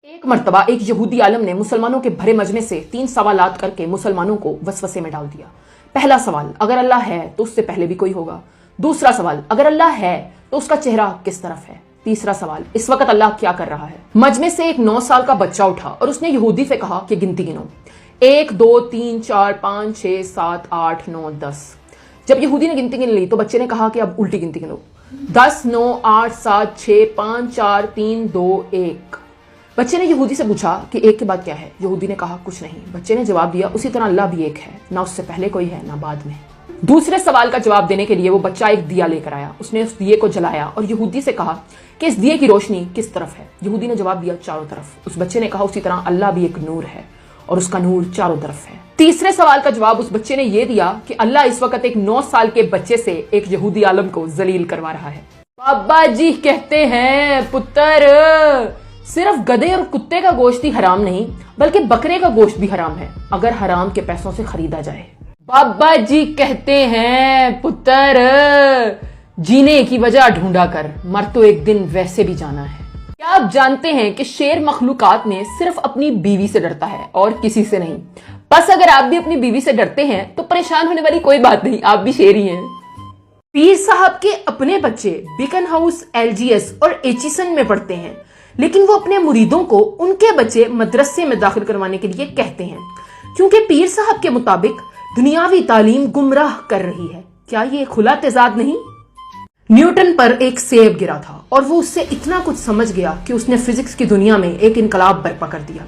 ایک مرتبہ ایک یہودی عالم نے مسلمانوں کے بھرے مجمع سے 3 سوالات کر کے مسلمانوں کو وسوسے میں ڈال دیا۔ پہلا سوال، اگر اللہ ہے تو اس سے پہلے بھی کوئی ہوگا۔ دوسرا سوال، اگر اللہ ہے تو اس کا چہرہ کس طرف ہے۔ تیسرا سوال، اس وقت اللہ کیا کر رہا ہے۔ مجمع سے ایک 9 سال کا بچہ اٹھا اور اس نے یہودی سے کہا کہ گنتی گنو، 1 2 3 4 5 6 7 8 9 10۔ جب یہودی نے گنتی گن لی تو بچے نے کہا کہ اب الٹی گنتی گنو، 10 9 8 7 6 5 4 3 2 1۔ بچے نے یہودی سے پوچھا کہ ایک کے بعد کیا ہے۔ یہودی نے کہا کچھ نہیں۔ بچے نے جواب دیا اسی طرح اللہ بھی ایک ہے، نہ اس سے پہلے کوئی ہے نہ بعد میں۔ دوسرے سوال کا جواب دینے کے لیے وہ بچہ ایک دیا لے کر آیا۔ اس نے اس دیے کو جلایا اور یہودی سے کہا کہ اس دیے کی روشنی کس طرف ہے۔ یہودی نے جواب دیا چاروں طرف۔ اس بچے نے کہا اسی طرح اللہ بھی ایک نور ہے اور اس کا نور چاروں طرف ہے۔ تیسرے سوال کا جواب اس بچے نے یہ دیا کہ اللہ اس وقت ایک 9 سال کے بچے سے ایک یہودی عالم کو ذلیل کروا رہا ہے۔ بابا جی کہتے ہیں پتر، صرف گدھے اور کتے کا گوشت ہی حرام نہیں بلکہ بکرے کا گوشت بھی حرام ہے اگر حرام کے پیسوں سے خریدا جائے۔ بابا جی کہتے ہیں پتر، جینے کی وجہ ڈھونڈا کر، مر تو ایک دن ویسے بھی جانا ہے۔ کیا آپ جانتے ہیں کہ شیر مخلوقات میں صرف اپنی بیوی سے ڈرتا ہے اور کسی سے نہیں؟ بس اگر آپ بھی اپنی بیوی سے ڈرتے ہیں تو پریشان ہونے والی کوئی بات نہیں، آپ بھی شیر ہی ہیں۔ پیر صاحب کے اپنے بچے بیکن ہاؤس LGS اور ایچیسن میں پڑھتے ہیں، لیکن وہ اپنے مریدوں کو ان کے بچے مدرسے میں داخل کروانے کے لیے کہتے ہیں کیونکہ پیر صاحب کے مطابق دنیاوی تعلیم گمراہ کر رہی ہے۔ کیا یہ کھلا تضاد نہیں؟ نیوٹن پر ایک سیب گرا تھا اور وہ اس سے اتنا کچھ سمجھ گیا کہ اس نے فزکس کی دنیا میں ایک انقلاب برپا کر دیا۔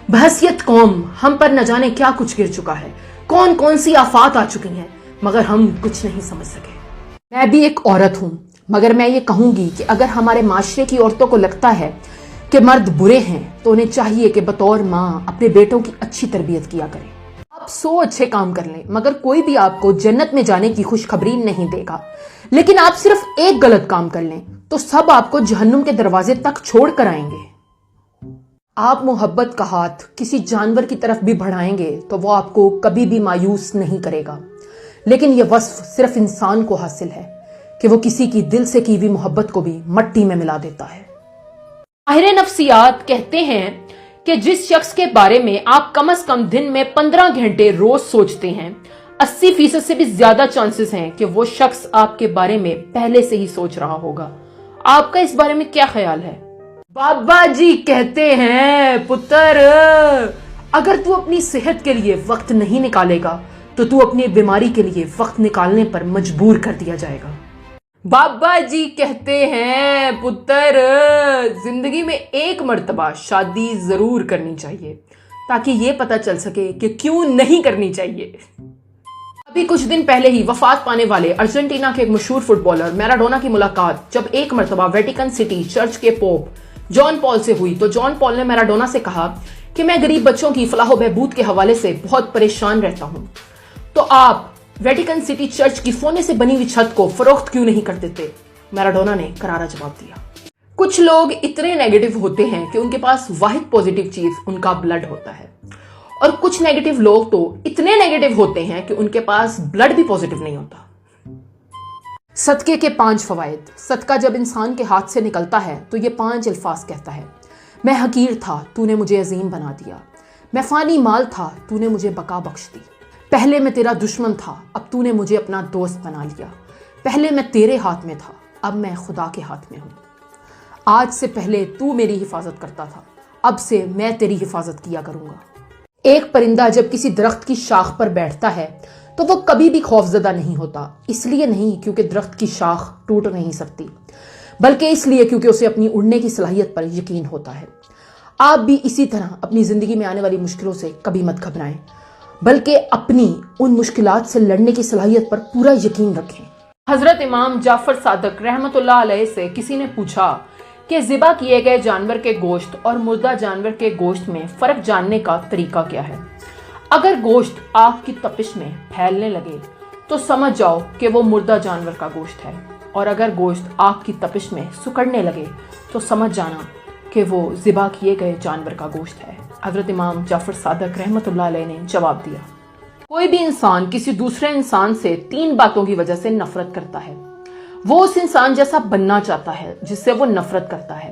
بحیثیت قوم ہم پر نہ جانے کیا کچھ گر چکا ہے، کون کون سی آفات آ چکی ہیں، مگر ہم کچھ نہیں سمجھ سکے۔ میں بھی ایک عورت ہوں، مگر میں یہ کہوں گی کہ اگر ہمارے معاشرے کی عورتوں کو لگتا ہے کہ مرد برے ہیں تو انہیں چاہیے کہ بطور ماں اپنے بیٹوں کی اچھی تربیت کیا کریں۔ آپ 100 اچھے کام کر لیں مگر کوئی بھی آپ کو جنت میں جانے کی خوشخبری نہیں دے گا، لیکن آپ صرف ایک غلط کام کر لیں تو سب آپ کو جہنم کے دروازے تک چھوڑ کر آئیں گے۔ آپ محبت کا ہاتھ کسی جانور کی طرف بھی بڑھائیں گے تو وہ آپ کو کبھی بھی مایوس نہیں کرے گا، لیکن یہ وصف صرف انسان کو حاصل ہے کہ وہ کسی کی دل سے کی ہوئی محبت کو بھی مٹی میں ملا دیتا ہے۔ ماہر نفسیات کہتے ہیں کہ جس شخص کے بارے میں آپ کم از کم دن میں 15 گھنٹے روز سوچتے ہیں، 80% سے بھی زیادہ چانسز ہیں کہ وہ شخص آپ کے بارے میں پہلے سے ہی سوچ رہا ہوگا۔ آپ کا اس بارے میں کیا خیال ہے؟ بابا جی کہتے ہیں پتر، اگر تو اپنی صحت کے لیے وقت نہیں نکالے گا تو تو اپنی بیماری کے لیے وقت نکالنے پر مجبور کر دیا جائے گا۔ بابا جی کہتے ہیں پتر، زندگی میں ایک مرتبہ شادی ضرور کرنی چاہیے تاکہ یہ پتہ چل سکے کہ کیوں نہیں کرنی چاہیے۔ ابھی کچھ دن پہلے ہی وفات پانے والے ارجنٹینا کے ایک مشہور فٹ بالر میراڈونا کی ملاقات جب ایک مرتبہ ویٹیکن سٹی چرچ کے پوپ جان پال سے ہوئی تو جان پال نے میراڈونا سے کہا کہ میں غریب بچوں کی فلاح و بہبود کے حوالے سے بہت پریشان رہتا ہوں، تو آپ ویٹیکن سٹی چرچ کی سونے سے بنی ہوئی چھت کو فروخت کیوں نہیں کر دیتے؟ میراڈونا نے کرارا جواب دیا۔ کچھ لوگ اتنے نیگیٹو ہوتے ہیں کہ ان کے پاس واحد پوزیٹیو چیز ان کا بلڈ ہوتا ہے، اور کچھ نیگیٹو لوگ تو اتنے نیگیٹو ہوتے ہیں کہ ان کے پاس بلڈ بھی پوزیٹیو نہیں ہوتا۔ صدقے کے 5 فوائد۔ صدقہ جب انسان کے ہاتھ سے نکلتا ہے تو یہ 5 الفاظ کہتا ہے: میں حقیر تھا، تو نے مجھے عظیم بنا دیا۔ میں فانی مال تھا، تو نے مجھے بقا بخش دی۔ پہلے میں تیرا دشمن تھا، اب تو نے مجھے اپنا دوست بنا لیا۔ پہلے میں تیرے ہاتھ میں تھا، اب میں خدا کے ہاتھ میں ہوں۔ آج سے پہلے تو میری حفاظت کرتا تھا، اب سے میں تیری حفاظت کیا کروں گا۔ ایک پرندہ جب کسی درخت کی شاخ پر بیٹھتا ہے تو وہ کبھی بھی خوفزدہ نہیں ہوتا، اس لیے نہیں کیونکہ درخت کی شاخ ٹوٹ نہیں سکتی، بلکہ اس لیے کیونکہ اسے اپنی اڑنے کی صلاحیت پر یقین ہوتا ہے۔ آپ بھی اسی طرح اپنی زندگی میں آنے والی مشکلوں سے کبھی مت گھبرائیں، بلکہ اپنی ان مشکلات سے لڑنے کی صلاحیت پر پورا یقین رکھیں۔ حضرت امام جعفر صادق رحمت اللہ علیہ سے کسی نے پوچھا کہ ذبح کیے گئے جانور کے گوشت اور مردہ جانور کے گوشت میں فرق جاننے کا طریقہ کیا ہے؟ اگر گوشت آگ کی تپش میں پھیلنے لگے تو سمجھ جاؤ کہ وہ مردہ جانور کا گوشت ہے، اور اگر گوشت آگ کی تپش میں سکڑنے لگے تو سمجھ جانا کہ وہ ذبح کیے گئے جانور کا گوشت ہے۔ حضرت امام جعفر صادق رحمت اللہ علیہ نے جواب دیا، کوئی بھی انسان کسی دوسرے انسان سے 3 باتوں کی وجہ سے نفرت کرتا ہے۔ وہ اس انسان جیسا بننا چاہتا ہے جس سے وہ نفرت کرتا ہے،